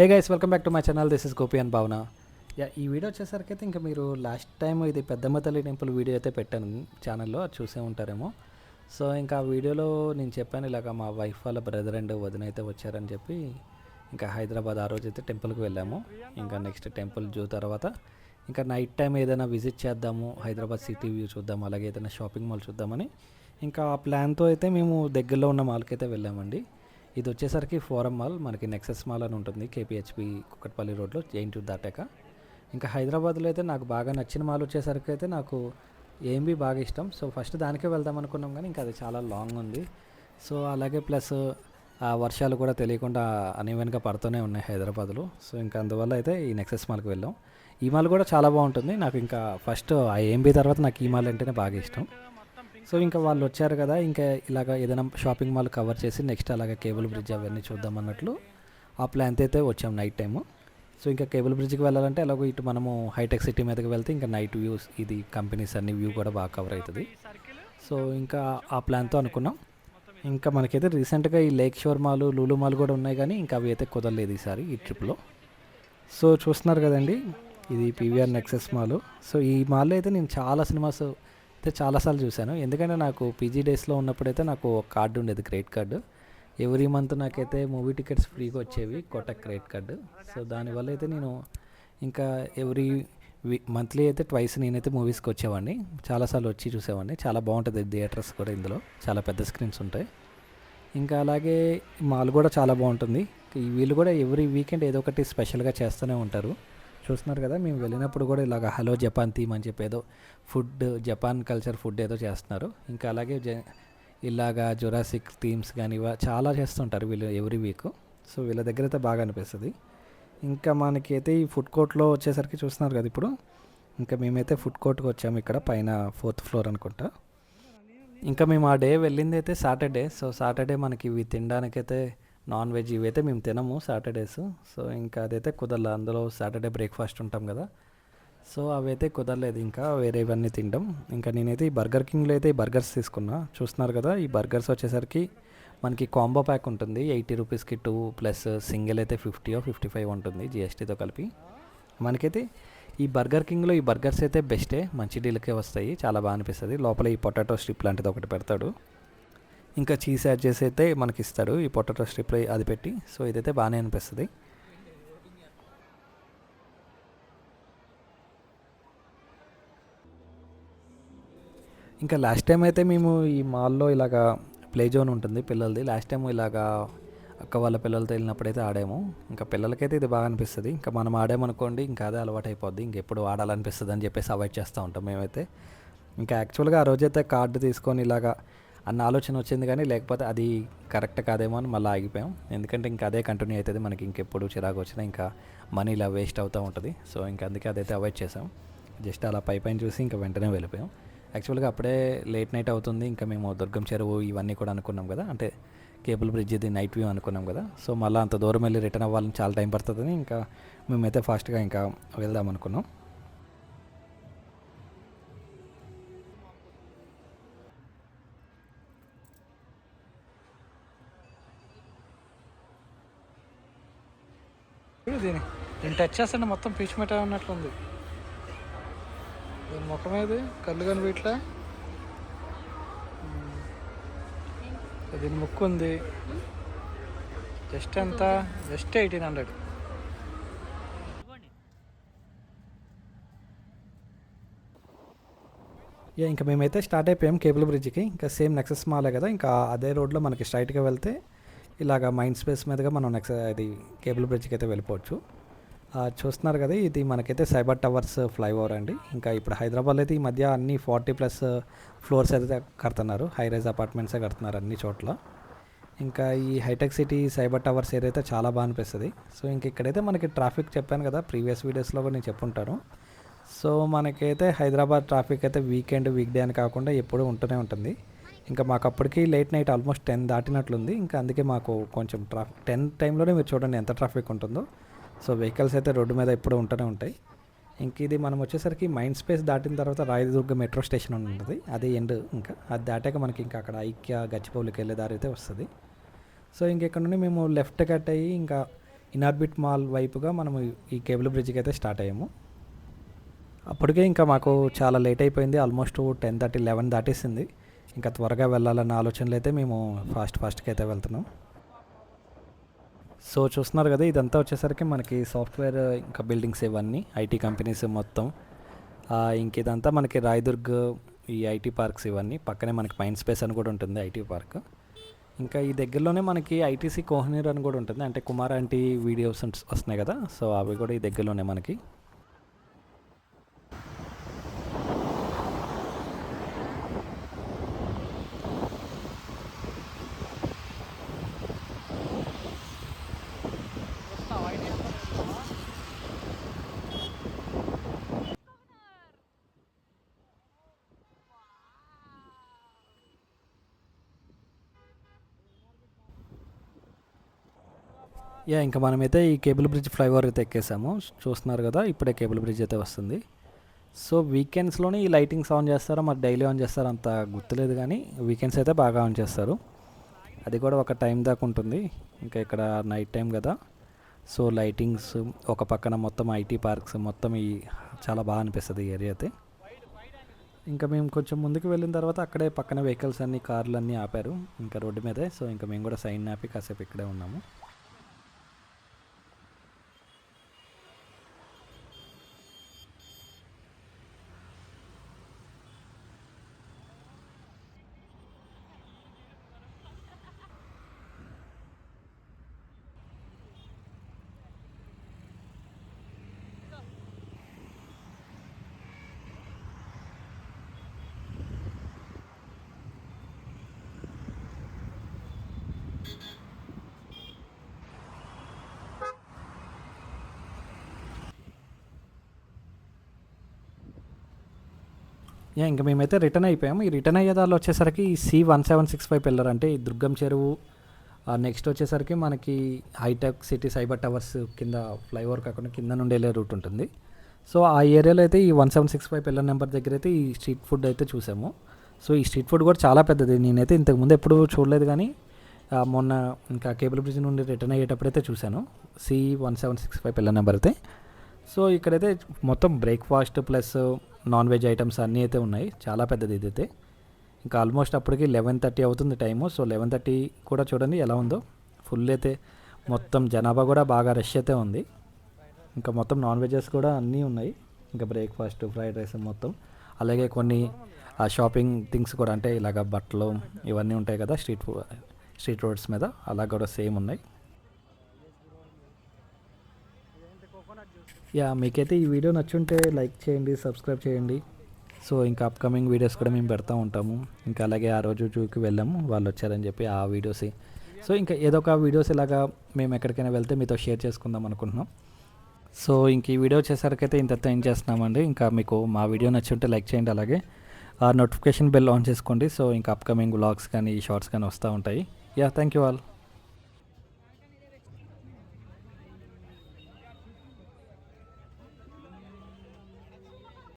Hey guys, welcome back to my channel. This is Gopi and భావన. ఈ video వచ్చేసరికి అయితే ఇంకా మీరు లాస్ట్ టైం ఇది పెద్దమ్మ తల్లి టెంపుల్ వీడియో అయితే పెట్టాను ఛానల్లో, అది చూసే ఉంటారేమో. సో ఇంకా ఆ వీడియోలో నేను చెప్పాను ఇలాగ మా వైఫ్ వాళ్ళ బ్రదర్ అండ్ వదిన అయితే వచ్చారని చెప్పి ఇంకా హైదరాబాద్ ఆ రోజు అయితే టెంపుల్కి వెళ్ళాము. ఇంకా నెక్స్ట్ టెంపుల్ జూ తర్వాత ఇంకా నైట్ టైం ఏదైనా విజిట్ చేద్దాము, హైదరాబాద్ సిటీ వ్యూ చూద్దాం, అలాగే ఏదైనా షాపింగ్ మాల్ చూద్దామని ఇంకా ఆ ప్లాన్తో అయితే మేము దగ్గరలో ఉన్న మాల్కి అయితే వెళ్ళామండి. ఇది వచ్చేసరికి ఫోరం మాల్, మనకి నెక్సెస్ మాల్ అని ఉంటుంది కేపీహెచ్పి కుక్కట్పల్లి రోడ్లో జైంటూర్ దాటాక. ఇంకా హైదరాబాద్లో అయితే నాకు బాగా నచ్చిన మాల్ వచ్చేసరికి అయితే నాకు ఏఎంబీ బాగా ఇష్టం. సో ఫస్ట్ దానికే వెళ్దాం అనుకున్నాం కానీ ఇంకా అది చాలా లాంగ్ ఉంది. సో అలాగే ప్లస్ ఆ వర్షాలు కూడా తెలియకుండా అనీవెన్గా పడుతూనే ఉన్నాయి హైదరాబాద్లో. సో ఇంకా అందువల్ల అయితే ఈ నెక్సెస్ మాల్కి వెళ్ళాం. ఈ మాల్ కూడా చాలా బాగుంటుంది. నాకు ఇంకా ఫస్ట్ ఆ ఏఎంబీ తర్వాత నాకు ఈ మాల్ అంటేనే బాగా ఇష్టం. సో ఇంకా వాళ్ళు వచ్చారు కదా, ఇంకా ఇలాగ ఏదైనా షాపింగ్ మాల్ కవర్ చేసి నెక్స్ట్ అలాగే కేబుల్ బ్రిడ్జ్ అవన్నీ చూద్దాం అన్నట్లు ఆ ప్లాన్తో అయితే వచ్చాం నైట్ టైము. సో ఇంకా కేబుల్ బ్రిడ్జ్కి వెళ్ళాలంటే అలాగో ఇటు మనము హైటెక్ సిటీ మీదకి వెళ్తే ఇంకా నైట్ వ్యూస్ ఇది కంపెనీస్ అన్ని వ్యూ కూడా బాగా కవర్ అవుతుంది. సో ఇంకా ఆ ప్లాన్తో అనుకున్నాం. ఇంకా మనకైతే రీసెంట్గా ఈ లేక్ షోర్ మాల్, లూలు మాల్ కూడా ఉన్నాయి కానీ ఇంకా అవి అయితే కుదరలేదు ఈసారి ఈ ట్రిప్లో. సో చూస్తున్నారు కదండి, ఇది పీవీఆర్ నెక్సెస్ మాల్. సో ఈ మాల్లో అయితే నేను చాలా సినిమాస్ అయితే చాలాసార్లు చూశాను. ఎందుకంటే నాకు పీజీ డేస్లో ఉన్నప్పుడైతే నాకు ఒక కార్డు ఉండేది, క్రెడిట్ కార్డు. ఎవ్రీ మంత్ నాకైతే మూవీ టికెట్స్ ఫ్రీగా వచ్చేవి, కోటక్ క్రెడిట్ కార్డు. సో దానివల్ల అయితే నేను ఇంకా ఎవ్రీ మంత్లీ అయితే ట్వైస్ నేనైతే మూవీస్కి వచ్చేవాడిని, చాలాసార్లు వచ్చి చూసేవాడిని. చాలా బాగుంటుంది థియేటర్స్ కూడా, ఇందులో చాలా పెద్ద స్క్రీన్స్ ఉంటాయి. ఇంకా అలాగే మాల్ కూడా చాలా బాగుంటుంది. వీళ్ళు కూడా ఎవ్రీ వీకెండ్ ఏదో ఒకటి స్పెషల్గా చేస్తూనే ఉంటారు. చూస్తున్నారు కదా, మేము వెళ్ళినప్పుడు కూడా ఇలాగ హలో జపాన్ థీమ్ అని చెప్పి ఏదో ఫుడ్, జపాన్ కల్చర్ ఫుడ్ ఏదో చేస్తున్నారు. ఇంకా అలాగే ఇలాగా జొరాసిక్ థీమ్స్ కానీ చాలా చేస్తుంటారు వీళ్ళు ఎవ్రీ వీక్. సో వీళ్ళ దగ్గర అయితే బాగా అనిపిస్తుంది. ఇంకా మనకైతే ఈ ఫుడ్ కోర్ట్లో వచ్చేసరికి చూస్తున్నారు కదా ఇప్పుడు, ఇంకా మేమైతే ఫుడ్ కోర్ట్కి వచ్చాము, ఇక్కడ పైన 4th ఫ్లోర్ అనుకుంటా. ఇంకా మేము ఆ డే వెళ్ళింది అయితే సాటర్డే. సో సాటర్డే మనకి ఇవి తినడానికైతే నాన్ వెజ్ ఇవైతే మేము తినము సాటర్డేస్. సో ఇంకా అదైతే కుదరలేదు, అందులో సాటర్డే బ్రేక్ఫాస్ట్ ఉంటాం కదా. సో అవైతే కుదరలేదు ఇంకా వేరేవన్నీ తినడం. ఇంకా నేనైతే ఈ బర్గర్ కింగ్లో అయితే ఈ బర్గర్స్ తీసుకున్నా. చూస్తున్నారు కదా, ఈ బర్గర్స్ వచ్చేసరికి మనకి కాంబో ప్యాక్ ఉంటుంది 80 రూపీస్కి 2 ప్లస్ సింగిల్ అయితే 55 ఉంటుంది జిఎస్టీతో కలిపి. మనకైతే ఈ బర్గర్ కింగ్లో ఈ బర్గర్స్ అయితే బెస్టే, మంచి డీల్కే వస్తాయి, చాలా బాగా అనిపిస్తుంది. లోపల ఈ పొటాటో స్ట్రిప్ లాంటిది ఒకటి పెడతాడు, ఇంకా చీజ్ యాడ్ చేసి అయితే మనకి ఇస్తాడు ఈ పొటాటో స్ట్రిప్లో అది పెట్టి. సో ఇదైతే బాగానే అనిపిస్తుంది. ఇంకా లాస్ట్ టైం అయితే మేము ఈ మాల్లో ఇలాగా ప్లే జోన్ ఉంటుంది పిల్లలది, లాస్ట్ టైం ఇలాగా అక్క వాళ్ళ పిల్లలతో వెళ్ళినప్పుడైతే ఆడాము. ఇంకా పిల్లలకైతే ఇది బాగా అనిపిస్తుంది. ఇంకా మనం ఆడామనుకోండి ఇంకా అదే అలవాటు అయిపోద్ది, ఇంకెప్పుడు ఆడాలనిపిస్తుంది అని చెప్పేసి అవాయిడ్ చేస్తూ ఉంటాం మేమైతే. ఇంకా యాక్చువల్గా ఆ రోజైతే కార్డు తీసుకొని ఇలాగా అన్న ఆలోచన వచ్చింది కానీ లేకపోతే అది కరెక్ట్ కాదేమో అని మళ్ళీ ఆగిపోయాం. ఎందుకంటే ఇంకా అదే కంటిన్యూ అవుతుంది మనకి, ఇంకెప్పుడు చిరాకు వచ్చినా ఇంకా మనీ ఇలా వేస్ట్ అవుతూ ఉంటుంది. సో ఇంకా అందుకే అదైతే అవాయిడ్ చేసాం. జస్ట్ అలా పైన చూసి ఇంకా వెంటనే వెళ్ళిపోయాం. యాక్చువల్గా అప్పుడే లేట్ నైట్ అవుతుంది. ఇంకా మేము దుర్గం చెరువు ఇవన్నీ కూడా అనుకున్నాం కదా, అంటే కేబుల్ బ్రిడ్జ్ ఇది నైట్ వ్యూ అనుకున్నాం కదా. సో మళ్ళీ అంత దూరం వెళ్ళి రిటర్న్ అవ్వాలని చాలా టైం పడుతుందని ఇంకా మేమైతే ఫాస్ట్గా ఇంకా వెళ్దాం అనుకున్నాం. దీని నేను టచ్ చేస్తాను మొత్తం పీచ్ మెట ఉన్నట్లుంది. దీని ముఖం ఏది కళ్ళు కానీ వీటిలో దీని ముక్కు ఉంది. జస్ట్ ఎంత, జస్ట్ 1800. ఇంకా మేమైతే స్టార్ట్ అయిపోయాం కేబుల్ బ్రిడ్జ్కి. ఇంకా సేమ్ నెక్సెస్ మాలే కదా, ఇంకా అదే రోడ్లో మనకి స్ట్రైట్గా వెళ్తే ఇలాగ మైండ్ స్పేస్ మీదుగా మనం ఇది కేబుల్ బ్రిడ్జ్కి అయితే వెళ్ళిపోవచ్చు. చూస్తున్నారు కదా, ఇది మనకైతే సైబర్ టవర్స్ ఫ్లైఓవర్ అండి. ఇంకా ఇప్పుడు హైదరాబాద్లో అయితే ఈ మధ్య అన్ని 40+ ఫ్లోర్స్ అయితే కడుతున్నారు, హై రైజ్ అపార్ట్మెంట్సే కడుతున్నారు అన్ని చోట్ల. ఇంకా ఈ హైటెక్ సిటీ సైబర్ టవర్స్ ఏరియా అయితే చాలా బాగా అనిపిస్తుంది. సో ఇంక ఇక్కడైతే మనకి ట్రాఫిక్ చెప్పాను కదా, ప్రీవియస్ వీడియోస్లో కూడా నేను చెప్పుంటాను. సో మనకైతే హైదరాబాద్ ట్రాఫిక్ అయితే వీకెండ్, వీక్డే అని కాకుండా ఎప్పుడూ ఉంటూనే ఉంటుంది. ఇంకా మాకు అప్పటికి లేట్ నైట్ ఆల్మోస్ట్ 10 దాటినట్లుంది. ఇంకా అందుకే మాకు కొంచెం 10 టైంలోనే మీరు చూడండి ఎంత ట్రాఫిక్ ఉంటుందో. సో వెహికల్స్ అయితే రోడ్డు మీద ఎప్పుడూ ఉంటూనే ఉంటాయి. ఇంక ఇది మనం వచ్చేసరికి మైండ్ స్పేస్ దాటిన తర్వాత రాయదుర్గ మెట్రో స్టేషన్ ఉంటుంది, అది ఎండ్. ఇంకా అది దాటాక మనకి ఇంకా అక్కడ ఐక్య గచ్చిబౌలికి వెళ్ళే దారి అయితే వస్తుంది. సో ఇంకెక్కడ నుండి మేము లెఫ్ట్ కట్ అయ్యి ఇంకా ఇన్ఆర్బిట్ మాల్ వైపుగా మనము ఈ కేబుల్ బ్రిడ్జ్కి అయితే స్టార్ట్ అయ్యాము. అప్పటికే ఇంకా మాకు చాలా లేట్ అయిపోయింది. ఆల్మోస్ట్ 10:30, 11 దాటేసింది. ఇంకా త్వరగా వెళ్ళాలన్న ఆలోచనలో అయితే మేము ఫాస్ట్గా అయితే వెళ్తున్నాం. సో చూస్తున్నారు కదా, ఇదంతా వచ్చేసరికి మనకి సాఫ్ట్వేర్ ఇంకా బిల్డింగ్స్ ఇవన్నీ ఐటీ కంపెనీస్ మొత్తం. ఇంక ఇదంతా మనకి రాయదుర్గ్ ఈ ఐటీ పార్క్స్ ఇవన్నీ పక్కనే మనకి మైండ్ స్పేస్ అని కూడా ఉంటుంది ఐటీ పార్క్. ఇంకా ఈ దగ్గరలోనే మనకి ఐటీసీ కోహినూర్ అని కూడా ఉంటుంది, అంటే కుమార్ ఆంటీ వీడియోస్ వస్తున్నాయి కదా, సో అవి కూడా ఈ దగ్గరలోనే మనకి. ఇంకా మనమైతే ఈ కేబుల్ బ్రిడ్జ్ ఫ్లైఓవర్ అయితే ఎక్కేసాము. చూస్తున్నారు కదా, ఇప్పుడే కేబుల్ బ్రిడ్జ్ అయితే వస్తుంది. సో వీకెండ్స్లోనే ఈ లైటింగ్స్ ఆన్ చేస్తారో మరి డైలీ ఆన్ చేస్తారో అంత గుర్తులేదు, కానీ వీకెండ్స్ అయితే బాగా ఆన్ చేస్తారు. అది కూడా ఒక టైం దాకా ఉంటుంది. ఇంకా ఇక్కడ నైట్ టైం కదా, సో లైటింగ్స్ ఒక పక్కన మొత్తం ఐటీ పార్క్స్ మొత్తం ఈ చాలా బాగా అనిపిస్తుంది ఈ ఏరియా అయితే. ఇంకా మేము కొంచెం ముందుకు వెళ్ళిన తర్వాత అక్కడే పక్కన వెహికల్స్ అన్నీ కార్లు అన్నీ ఆపారు ఇంకా రోడ్డు మీదే. సో ఇంకా మేము కూడా సైన్ ఆపి కాసేపు ఇక్కడే ఉన్నాము. ఇంకా మేమైతే రిటర్న్ అయిపోయాము. ఈ రిటర్న్ అయ్యే దారిలో వచ్చేసరికి C1765 పిల్లర్ అంటే ఈ దుర్గం చెరువు, నెక్స్ట్ వచ్చేసరికి మనకి హైటెక్ సిటీ సైబర్ టవర్స్ కింద ఫ్లైఓవర్ కాకుండా కింద నుండి వెళ్ళే రూట్ ఉంటుంది. సో ఆ ఏరియాలో అయితే ఈ 1765 పిల్లర్ నెంబర్ దగ్గర అయితే ఈ స్ట్రీట్ ఫుడ్ అయితే చూసాము. సో ఈ స్ట్రీట్ ఫుడ్ కూడా చాలా పెద్దది. నేనైతే ఇంతకుముందు ఎప్పుడు చూడలేదు, కానీ మొన్న ఇంకా కేబుల్ బ్రిడ్జ్ నుండి రిటర్న్ అయ్యేటప్పుడైతే చూశాను C1765 పిల్లర్ నెంబర్ అయితే. సో ఇక్కడైతే మొత్తం breakfast plus non veg items అన్నీ అయితే ఉన్నాయి. చాలా పెద్దది ఇదైతే. ఇంకా ఆల్మోస్ట్ అప్పటికి 11:30 అవుతుంది టైము. సో 11:30 కూడా చూడండి ఎలా ఉందో, ఫుల్ అయితే మొత్తం జనాభా కూడా బాగా రష్ అయితే ఉంది. ఇంకా మొత్తం నాన్ వెజెస్ కూడా అన్నీ ఉన్నాయి. ఇంకా బ్రేక్ఫాస్ట్, ఫ్రైడ్ రైస్ మొత్తం, అలాగే కొన్ని షాపింగ్ థింగ్స్ కూడా, అంటే ఇలాగ బట్టలు ఇవన్నీ ఉంటాయి కదా స్ట్రీట్ రోడ్స్ మీద, అలా కూడా సేమ్ ఉన్నాయి. మీకైతే ఈ వీడియో నచ్చుంటే లైక్ చేయండి, సబ్స్క్రైబ్ చేయండి. సో ఇంకా అప్కమింగ్ వీడియోస్ కూడా మేము పెడతా ఉంటాము. ఇంకా అలాగే ఆ రోజు జూకి వెళ్ళాము, వాళ్ళు వచ్చారని చెప్పి ఆ వీడియోస్. సో ఇంకా ఏదో ఒక వీడియోస్ ఇలాగా మేము ఎక్కడికైనా వెళ్తే మీతో షేర్ చేసుకుందాం అనుకుంటున్నాం. సో ఇంక ఈ వీడియో వచ్చేసరికైతే ఇంతతో ఏం చేస్తున్నామండి. ఇంకా మీకు మా వీడియో నచ్చుంటే లైక్ చేయండి, అలాగే ఆ నోటిఫికేషన్ బెల్ ఆన్ చేసుకోండి. సో ఇంకా అప్కమింగ్ వ్లాగ్స్ కానీ షార్ట్స్ కానీ వస్తూ ఉంటాయి. Thank you all.